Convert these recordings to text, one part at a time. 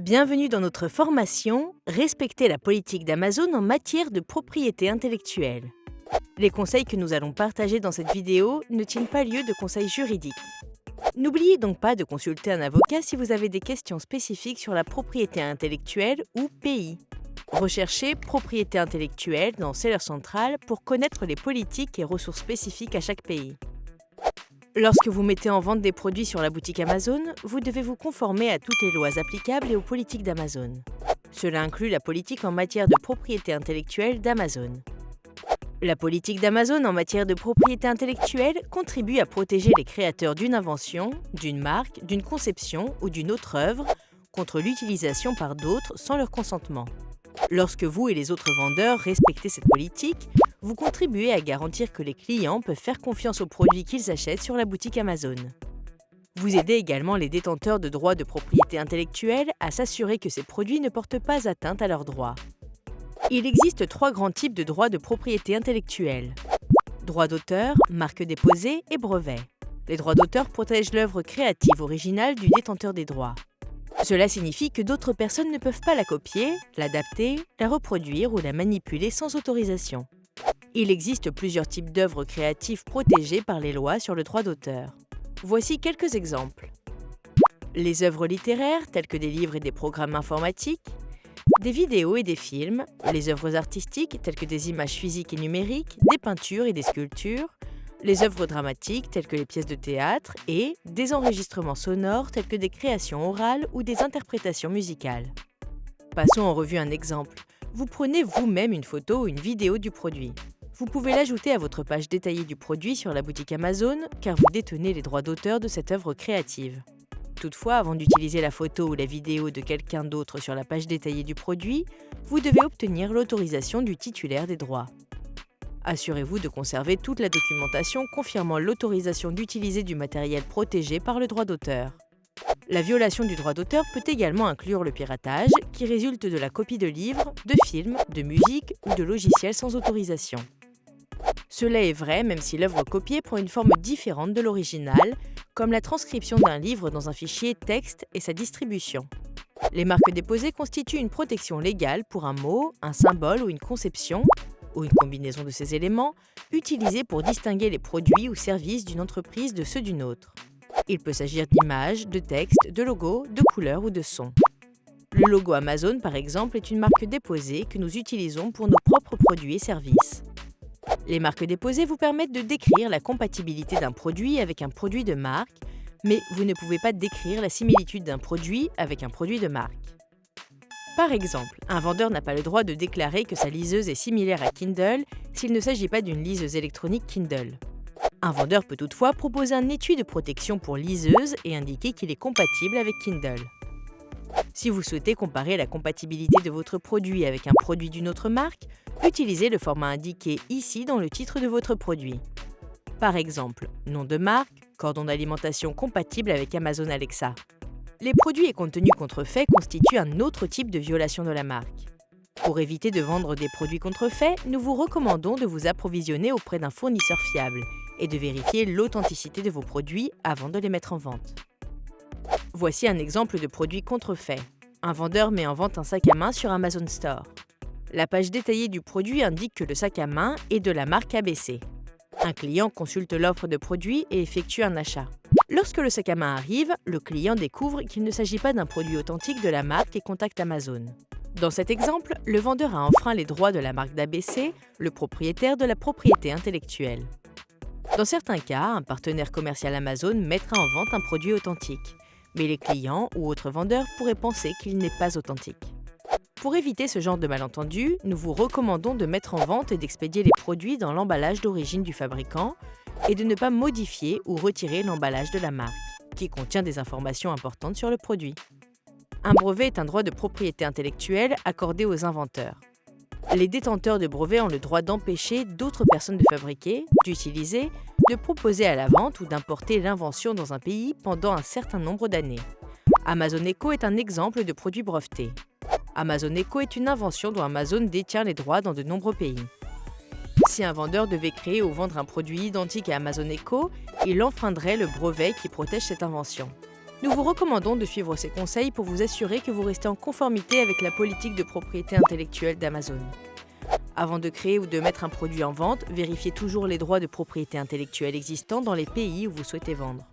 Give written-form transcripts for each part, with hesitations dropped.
Bienvenue dans notre formation Respecter la politique d'Amazon en matière de propriété intellectuelle. Les conseils que nous allons partager dans cette vidéo ne tiennent pas lieu de conseils juridiques. N'oubliez donc pas de consulter un avocat si vous avez des questions spécifiques sur la propriété intellectuelle ou pays. Recherchez propriété intellectuelle dans Seller Central pour connaître les politiques et ressources spécifiques à chaque pays. Lorsque vous mettez en vente des produits sur la boutique Amazon, vous devez vous conformer à toutes les lois applicables et aux politiques d'Amazon. Cela inclut la politique en matière de propriété intellectuelle d'Amazon. La politique d'Amazon en matière de propriété intellectuelle contribue à protéger les créateurs d'une invention, d'une marque, d'une conception ou d'une autre œuvre contre l'utilisation par d'autres sans leur consentement. Lorsque vous et les autres vendeurs respectez cette politique, vous contribuez à garantir que les clients peuvent faire confiance aux produits qu'ils achètent sur la boutique Amazon. Vous aidez également les détenteurs de droits de propriété intellectuelle à s'assurer que ces produits ne portent pas atteinte à leurs droits. Il existe 3 grands types de droits de propriété intellectuelle. Droits d'auteur, marques déposées et brevets. Les droits d'auteur protègent l'œuvre créative originale du détenteur des droits. Cela signifie que d'autres personnes ne peuvent pas la copier, l'adapter, la reproduire ou la manipuler sans autorisation. Il existe plusieurs types d'œuvres créatives protégées par les lois sur le droit d'auteur. Voici quelques exemples. Les œuvres littéraires, telles que des livres et des programmes informatiques, des vidéos et des films, les œuvres artistiques, telles que des images physiques et numériques, des peintures et des sculptures, les œuvres dramatiques, telles que les pièces de théâtre, et des enregistrements sonores, tels que des créations orales ou des interprétations musicales. Passons en revue un exemple. Vous prenez vous-même une photo ou une vidéo du produit. Vous pouvez l'ajouter à votre page détaillée du produit sur la boutique Amazon, car vous détenez les droits d'auteur de cette œuvre créative. Toutefois, avant d'utiliser la photo ou la vidéo de quelqu'un d'autre sur la page détaillée du produit, vous devez obtenir l'autorisation du titulaire des droits. Assurez-vous de conserver toute la documentation confirmant l'autorisation d'utiliser du matériel protégé par le droit d'auteur. La violation du droit d'auteur peut également inclure le piratage, qui résulte de la copie de livres, de films, de musique ou de logiciels sans autorisation. Cela est vrai même si l'œuvre copiée prend une forme différente de l'original, comme la transcription d'un livre dans un fichier texte et sa distribution. Les marques déposées constituent une protection légale pour un mot, un symbole ou une conception, ou une combinaison de ces éléments, utilisés pour distinguer les produits ou services d'une entreprise de ceux d'une autre. Il peut s'agir d'images, de textes, de logos, de couleurs ou de sons. Le logo Amazon, par exemple, est une marque déposée que nous utilisons pour nos propres produits et services. Les marques déposées vous permettent de décrire la compatibilité d'un produit avec un produit de marque, mais vous ne pouvez pas décrire la similitude d'un produit avec un produit de marque. Par exemple, un vendeur n'a pas le droit de déclarer que sa liseuse est similaire à Kindle s'il ne s'agit pas d'une liseuse électronique Kindle. Un vendeur peut toutefois proposer un étui de protection pour liseuse et indiquer qu'il est compatible avec Kindle. Si vous souhaitez comparer la compatibilité de votre produit avec un produit d'une autre marque, utilisez le format indiqué ici dans le titre de votre produit. Par exemple, nom de marque, cordon d'alimentation compatible avec Amazon Alexa. Les produits et contenus contrefaits constituent un autre type de violation de la marque. Pour éviter de vendre des produits contrefaits, nous vous recommandons de vous approvisionner auprès d'un fournisseur fiable et de vérifier l'authenticité de vos produits avant de les mettre en vente. Voici un exemple de produit contrefait. Un vendeur met en vente un sac à main sur Amazon Store. La page détaillée du produit indique que le sac à main est de la marque ABC. Un client consulte l'offre de produit et effectue un achat. Lorsque le sac à main arrive, le client découvre qu'il ne s'agit pas d'un produit authentique de la marque et contacte Amazon. Dans cet exemple, le vendeur a enfreint les droits de la marque d'ABC, le propriétaire de la propriété intellectuelle. Dans certains cas, un partenaire commercial Amazon mettra en vente un produit authentique, mais les clients ou autres vendeurs pourraient penser qu'il n'est pas authentique. Pour éviter ce genre de malentendu, nous vous recommandons de mettre en vente et d'expédier les produits dans l'emballage d'origine du fabricant et de ne pas modifier ou retirer l'emballage de la marque, qui contient des informations importantes sur le produit. Un brevet est un droit de propriété intellectuelle accordé aux inventeurs. Les détenteurs de brevets ont le droit d'empêcher d'autres personnes de fabriquer, d'utiliser, de proposer à la vente ou d'importer l'invention dans un pays pendant un certain nombre d'années. Amazon Echo est un exemple de produit breveté. Amazon Echo est une invention dont Amazon détient les droits dans de nombreux pays. Si un vendeur devait créer ou vendre un produit identique à Amazon Echo, il enfreindrait le brevet qui protège cette invention. Nous vous recommandons de suivre ces conseils pour vous assurer que vous restez en conformité avec la politique de propriété intellectuelle d'Amazon. Avant de créer ou de mettre un produit en vente, vérifiez toujours les droits de propriété intellectuelle existants dans les pays où vous souhaitez vendre.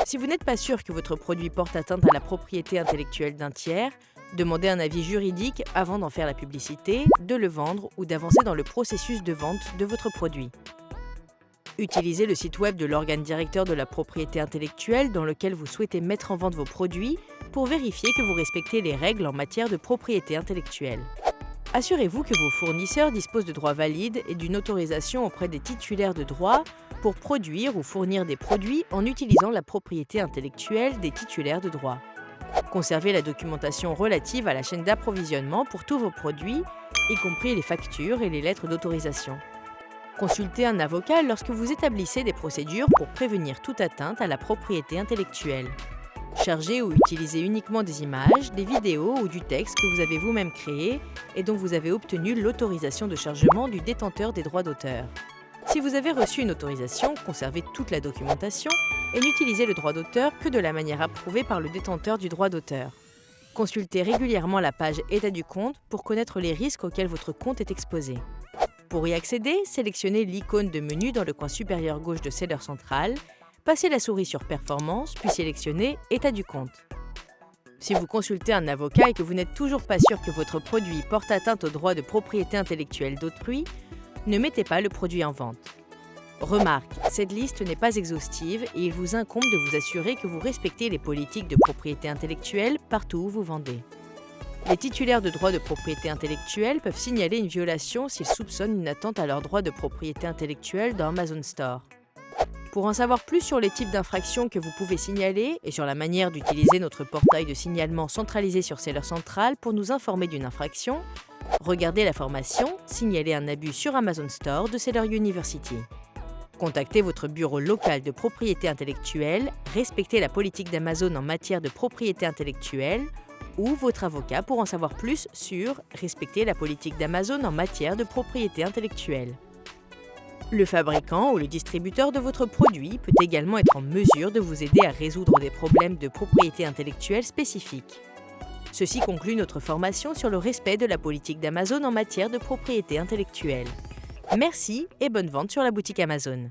Si vous n'êtes pas sûr que votre produit porte atteinte à la propriété intellectuelle d'un tiers, demandez un avis juridique avant d'en faire la publicité, de le vendre ou d'avancer dans le processus de vente de votre produit. Utilisez le site web de l'organe directeur de la propriété intellectuelle dans lequel vous souhaitez mettre en vente vos produits pour vérifier que vous respectez les règles en matière de propriété intellectuelle. Assurez-vous que vos fournisseurs disposent de droits valides et d'une autorisation auprès des titulaires de droits pour produire ou fournir des produits en utilisant la propriété intellectuelle des titulaires de droits. Conservez la documentation relative à la chaîne d'approvisionnement pour tous vos produits, y compris les factures et les lettres d'autorisation. Consultez un avocat lorsque vous établissez des procédures pour prévenir toute atteinte à la propriété intellectuelle. Chargez ou utilisez uniquement des images, des vidéos ou du texte que vous avez vous-même créé et dont vous avez obtenu l'autorisation de chargement du détenteur des droits d'auteur. Si vous avez reçu une autorisation, conservez toute la documentation et n'utilisez le droit d'auteur que de la manière approuvée par le détenteur du droit d'auteur. Consultez régulièrement la page État du compte pour connaître les risques auxquels votre compte est exposé. Pour y accéder, sélectionnez l'icône de menu dans le coin supérieur gauche de Seller Central, passez la souris sur Performance, puis sélectionnez État du compte. Si vous consultez un avocat et que vous n'êtes toujours pas sûr que votre produit porte atteinte aux droits de propriété intellectuelle d'autrui, ne mettez pas le produit en vente. Remarque, cette liste n'est pas exhaustive et il vous incombe de vous assurer que vous respectez les politiques de propriété intellectuelle partout où vous vendez. Les titulaires de droits de propriété intellectuelle peuvent signaler une violation s'ils soupçonnent une atteinte à leurs droits de propriété intellectuelle dans Amazon Store. Pour en savoir plus sur les types d'infractions que vous pouvez signaler et sur la manière d'utiliser notre portail de signalement centralisé sur Seller Central pour nous informer d'une infraction, regardez la formation « Signaler un abus sur Amazon Store » de Seller University. Contactez votre bureau local de propriété intellectuelle, respectez la politique d'Amazon en matière de propriété intellectuelle ou votre avocat pour en savoir plus sur « Respecter la politique d'Amazon en matière de propriété intellectuelle ». Le fabricant ou le distributeur de votre produit peut également être en mesure de vous aider à résoudre des problèmes de propriété intellectuelle spécifiques. Ceci conclut notre formation sur le respect de la politique d'Amazon en matière de propriété intellectuelle. Merci et bonne vente sur la boutique Amazon.